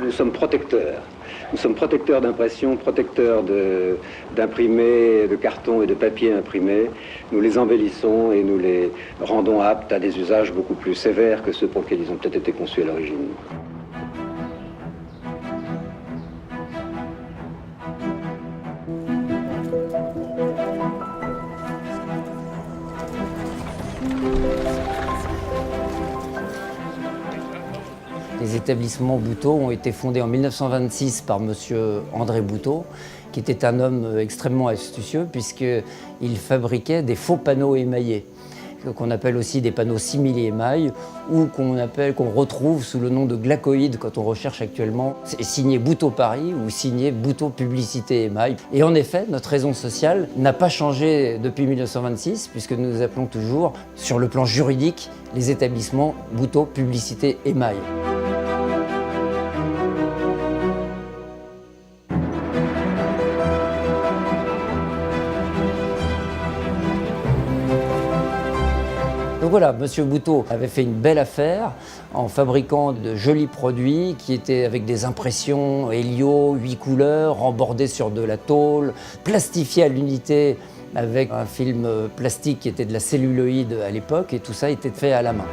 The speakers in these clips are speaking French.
Nous sommes protecteurs. Nous sommes protecteurs d'impression, protecteurs d'imprimés, de carton et de papier imprimé. Nous les embellissons et nous les rendons aptes à des usages beaucoup plus sévères que ceux pour lesquels ils ont peut-être été conçus à l'origine. Les établissements Boutot ont été fondés en 1926 par M. André Boutot, qui était un homme extrêmement astucieux puisqu'il fabriquait des faux panneaux émaillés, qu'on appelle aussi des panneaux simili-émail ou qu'on retrouve sous le nom de glacoïdes quand on recherche actuellement. C'est signé Boutot Paris ou signé Boutot Publicité Émail. Et en effet, notre raison sociale n'a pas changé depuis 1926 puisque nous appelons toujours, sur le plan juridique, les établissements Boutot Publicité Émail. Donc voilà, M. Boutot avait fait une belle affaire en fabriquant de jolis produits qui étaient avec des impressions Helio, 8 couleurs, embordés sur de la tôle, plastifiés à l'unité avec un film plastique qui était de la celluloïde à l'époque, et tout ça était fait à la main.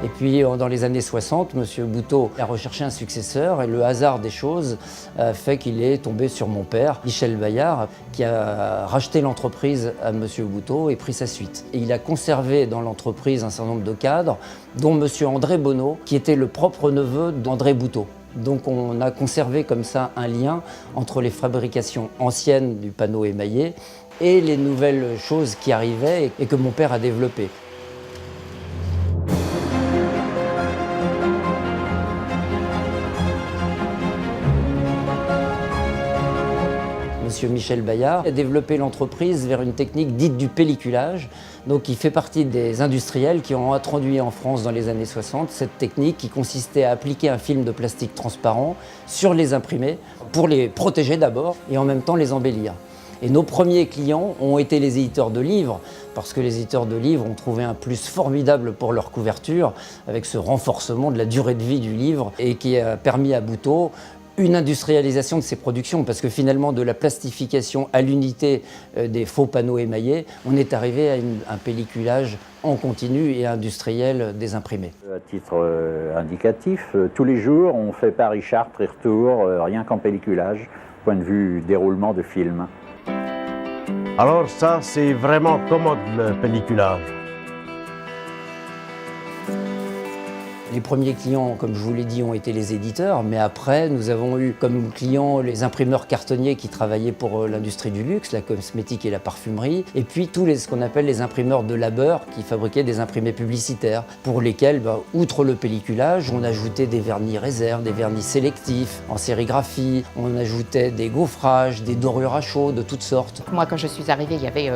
Et puis dans les années 60, M. Boutot a recherché un successeur et le hasard des choses a fait qu'il est tombé sur mon père, Michel Bayard, qui a racheté l'entreprise à M. Boutot et pris sa suite. Et il a conservé dans l'entreprise un certain nombre de cadres, dont M. André Bonneau, qui était le propre neveu d'André Boutot. Donc on a conservé comme ça un lien entre les fabrications anciennes du panneau émaillé et les nouvelles choses qui arrivaient et que mon père a développées. M. Michel Bayard a développé l'entreprise vers une technique dite du pelliculage. Donc il fait partie des industriels qui ont introduit en France dans les années 60 cette technique qui consistait à appliquer un film de plastique transparent sur les imprimés pour les protéger d'abord et en même temps les embellir. Et nos premiers clients ont été les éditeurs de livres, parce que les éditeurs de livres ont trouvé un plus formidable pour leur couverture, avec ce renforcement de la durée de vie du livre, et qui a permis à Boutot une industrialisation de ses productions, parce que finalement, de la plastification à l'unité des faux panneaux émaillés, on est arrivé à un pelliculage en continu et industriel des imprimés. À titre indicatif, tous les jours, on fait Paris-Chartres et retour, rien qu'en pelliculage, point de vue déroulement de film. Alors ça, c'est vraiment commode, le pelliculage. Les premiers clients, comme je vous l'ai dit, ont été les éditeurs, mais après, nous avons eu comme clients les imprimeurs cartonniers qui travaillaient pour l'industrie du luxe, la cosmétique et la parfumerie, et puis ce qu'on appelle les imprimeurs de labeur qui fabriquaient des imprimés publicitaires, pour lesquels, outre le pelliculage, on ajoutait des vernis réserves, des vernis sélectifs, en sérigraphie, on ajoutait des gaufrages, des dorures à chaud, de toutes sortes. Moi, quand je suis arrivée, il y avait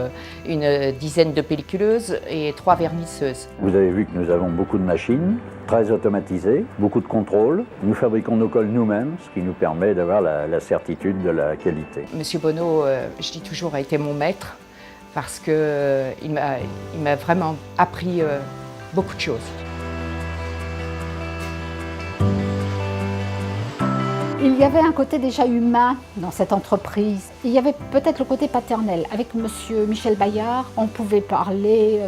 une dizaine de pelliculeuses et 3 vernisseuses. Vous avez vu que nous avons beaucoup de machines, très automatisées, beaucoup de contrôle. Nous fabriquons nos colles nous-mêmes, ce qui nous permet d'avoir la certitude de la qualité. Monsieur Bonneau, je dis toujours, a été mon maître parce qu'il m'a vraiment appris beaucoup de choses. Il y avait un côté déjà humain dans cette entreprise. Il y avait peut-être le côté paternel. Avec Monsieur Michel Bayard, on pouvait parler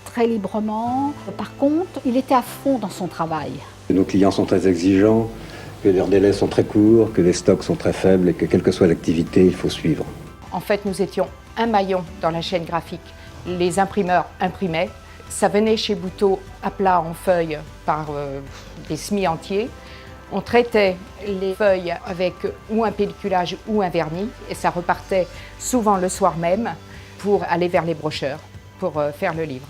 très librement. Par contre, il était à fond dans son travail. Nos clients sont très exigeants, que leurs délais sont très courts, que les stocks sont très faibles et que quelle que soit l'activité, il faut suivre. En fait, nous étions un maillon dans la chaîne graphique. Les imprimeurs imprimaient. Ça venait chez Boutot à plat en feuilles par des semis entiers. On traitait les feuilles avec ou un pelliculage ou un vernis et ça repartait souvent le soir même pour aller vers les brocheurs, pour faire le livre.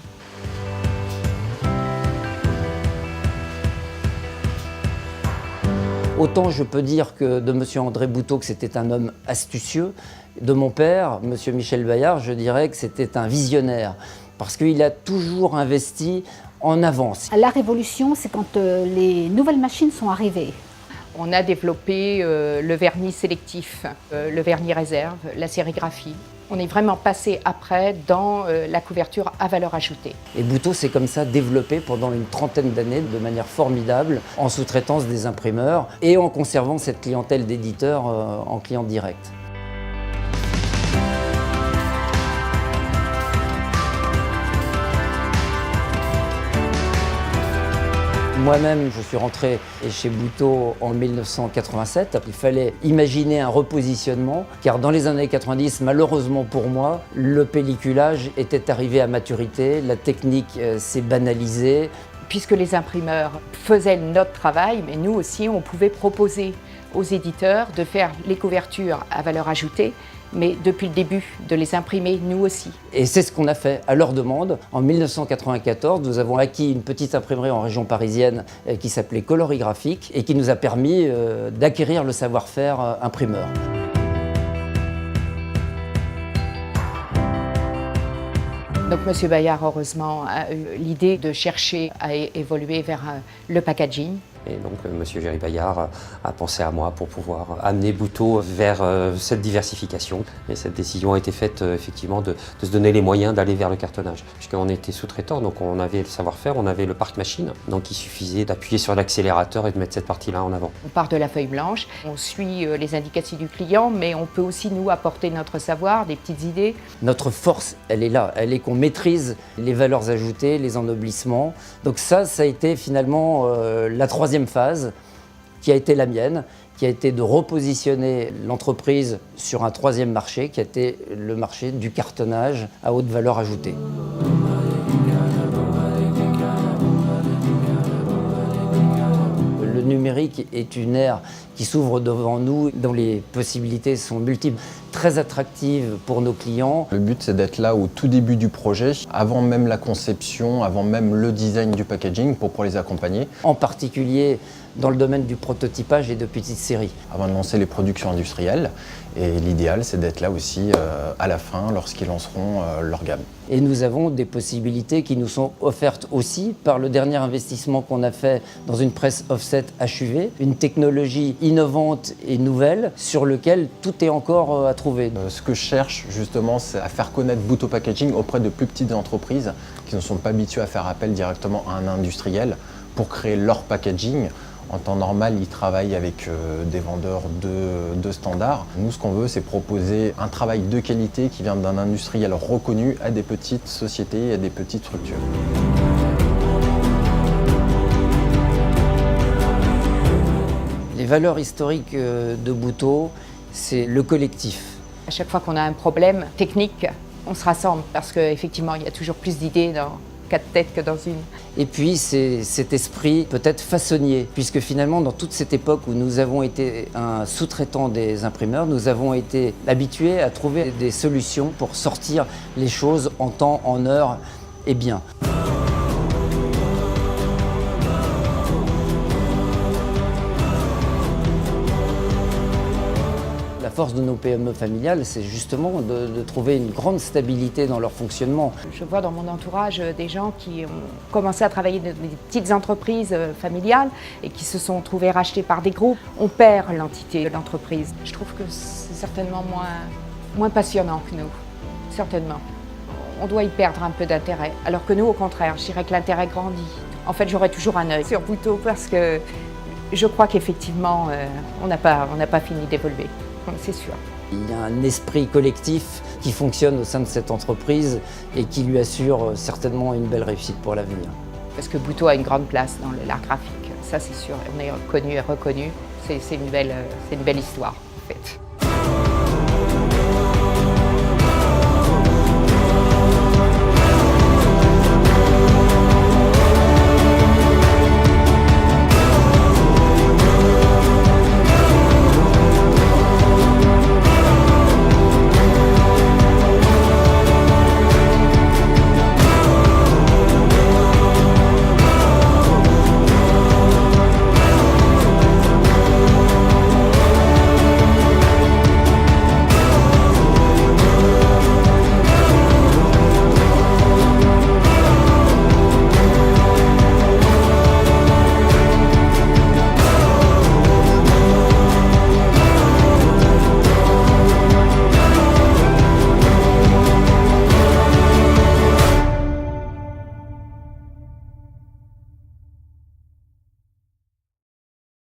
Autant je peux dire que de M. André Boutot que c'était un homme astucieux, de mon père, M. Michel Bayard, je dirais que c'était un visionnaire, parce qu'il a toujours investi en avance. La révolution, c'est quand les nouvelles machines sont arrivées. On a développé le vernis sélectif, le vernis réserve, la sérigraphie. On est vraiment passé après dans la couverture à valeur ajoutée. Et Buteau s'est comme ça développé pendant une trentaine d'années de manière formidable en sous-traitance des imprimeurs et en conservant cette clientèle d'éditeurs en client direct. Moi-même, je suis rentré chez Buteau en 1987. Il fallait imaginer un repositionnement, car dans les années 90, malheureusement pour moi, le pelliculage était arrivé à maturité, la technique s'est banalisée. Puisque les imprimeurs faisaient notre travail, mais nous aussi, on pouvait proposer aux éditeurs de faire les couvertures à valeur ajoutée, mais depuis le début, de les imprimer nous aussi. Et c'est ce qu'on a fait à leur demande. En 1994, nous avons acquis une petite imprimerie en région parisienne qui s'appelait Colorigraphique et qui nous a permis d'acquérir le savoir-faire imprimeur. Donc M. Bayard, heureusement, a eu l'idée de chercher à évoluer vers le packaging. Et donc M. Géry Bayard a pensé à moi pour pouvoir amener Buteau vers cette diversification. Et cette décision a été faite effectivement de se donner les moyens d'aller vers le cartonnage. Puisqu'on était sous-traitant, donc on avait le savoir-faire, on avait le parc machine. Donc il suffisait d'appuyer sur l'accélérateur et de mettre cette partie-là en avant. On part de la feuille blanche, on suit les indications du client, mais on peut aussi nous apporter notre savoir, des petites idées. Notre force, elle est là, elle est qu'on maîtrise les valeurs ajoutées, les ennoblissements. Donc ça a été finalement la troisième phase qui a été la mienne, qui a été de repositionner l'entreprise sur un troisième marché, qui a été le marché du cartonnage à haute valeur ajoutée. Le numérique est une ère qui s'ouvre devant nous, dont les possibilités sont multiples, très attractives pour nos clients. Le but, c'est d'être là au tout début du projet, avant même la conception, avant même le design du packaging, pour les accompagner. En particulier dans le domaine du prototypage et de petites séries. Avant de lancer les productions industrielles, et l'idéal, c'est d'être là aussi à la fin, lorsqu'ils lanceront leur gamme. Et nous avons des possibilités qui nous sont offertes aussi par le dernier investissement qu'on a fait dans une presse offset HUV, une technologie innovante et nouvelle sur laquelle tout est encore à trouver. Ce que je cherche justement, c'est à faire connaître Buteau Packaging auprès de plus petites entreprises qui ne sont pas habituées à faire appel directement à un industriel pour créer leur packaging. En temps normal, ils travaillent avec des vendeurs de standards. Nous, ce qu'on veut, c'est proposer un travail de qualité qui vient d'un industriel reconnu à des petites sociétés et à des petites structures. Les valeurs historiques de Buteau, c'est le collectif. À chaque fois qu'on a un problème technique, on se rassemble parce qu'effectivement, il y a toujours plus d'idées dans 4 têtes que dans une. Et puis c'est cet esprit peut-être façonnier, puisque finalement dans toute cette époque où nous avons été un sous-traitant des imprimeurs, nous avons été habitués à trouver des solutions pour sortir les choses en temps, en heure et bien. La force de nos PME familiales, c'est justement de trouver une grande stabilité dans leur fonctionnement. Je vois dans mon entourage des gens qui ont commencé à travailler dans des petites entreprises familiales et qui se sont trouvés rachetés par des groupes. On perd l'entité de l'entreprise. Je trouve que c'est certainement moins passionnant que nous, certainement. On doit y perdre un peu d'intérêt, alors que nous, au contraire, je dirais que l'intérêt grandit. En fait, j'aurai toujours un œil sur Buteau parce que je crois qu'effectivement, on n'a pas fini d'évoluer. C'est sûr. Il y a un esprit collectif qui fonctionne au sein de cette entreprise et qui lui assure certainement une belle réussite pour l'avenir. Parce que Buteau a une grande place dans l'art graphique, ça c'est sûr. On est connu et reconnu, c'est une belle histoire en fait.